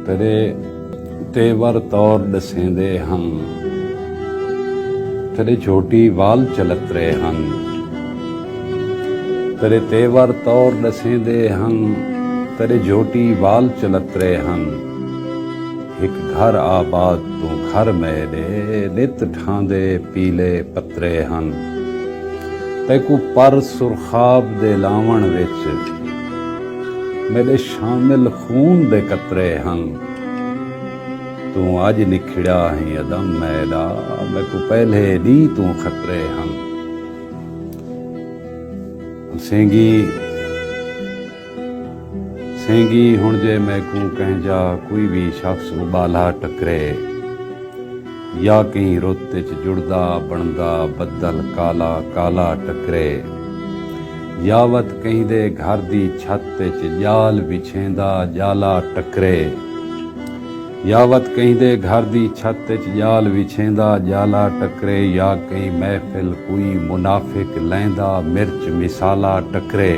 तेरे तेवर तौर दसेंदे हन, तेरे छोटी वाल चलतरे हन। तेरे तेवर तौर दसेंदे हन, तेरे झोटी वाल चलतरे हन। एक घर आबाद तू घर मेरे, नित ठांदे पीले पत्रे हन। तैकू पर सुरखाब दे लावण विच मेरे शामिल खून दे कतरे हन। तू अज निखड़िया ही अदम मैदा, मैकू पहले दी तू खतरे हन। सेंगी हुण जे मैकू कंहिंजा कोई भी शख्स उबाला टकरे, या कहीं रुत च जुड़दा बनदा बदल काला काला टकरे। यावत कहीं दे घर दी छत च जाल बिछेंदा जाला टकरे। यावत कहीं दे घर दी छत च जाल बिछेंदा जाला टकरे। या कहीं महफिल कोई मुनाफिक लैंदा मिर्च मिसाला टकरे।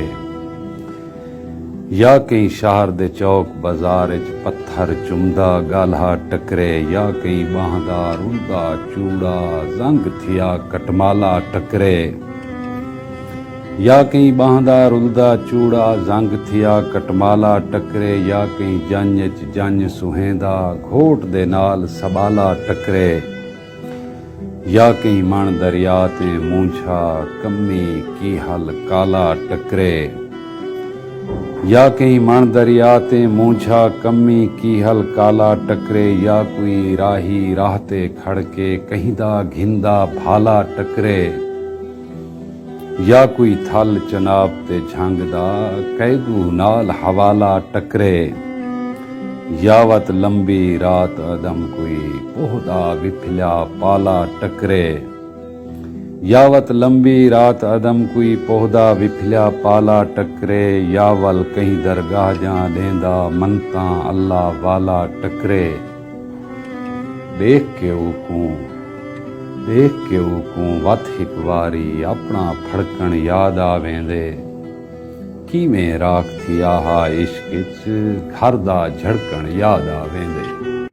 या कहीं शहर दे चौक बाजार च पत्थर चुमदा गाल्हा टकरे। या कहीं बांहदा रुलदा चूड़ा जंग थिया कटमाला टकरे। या कहीं बांहदा रुलदा चूड़ा जंग थिया कटमाला टकरे। या कहीं जंज च जंज सुहेंदा घोट दे नाल सबाला टकरे। या कहीं मण दरिया ते मूंछा कम्मी की हल काला टकरे। या कहीं मण दरिया ते मूंछा कम्मी की हल काला टकरे। या कोई राही राह ते खड़ के कहिंदा घिंदा भाला टकरे। या कोई थल चनाब ते झंगदा कैदू नाल हवाला टकरे। यावत लंबी रात अदम कोई पोहदा विफल्या पाला टकरे। यावत लंबी रात अदम कोई पोहदा विफल्या पाला टकरे। यावल कहीं दरगाह जा देंदा मनता अल्लाह वाला टकरे। देख के ऊकूं वत हिक वारी अपना फड़कण याद आवेंदे। किवें राख थी आहा इश्क च घर दा झड़कण याद आवेंदे।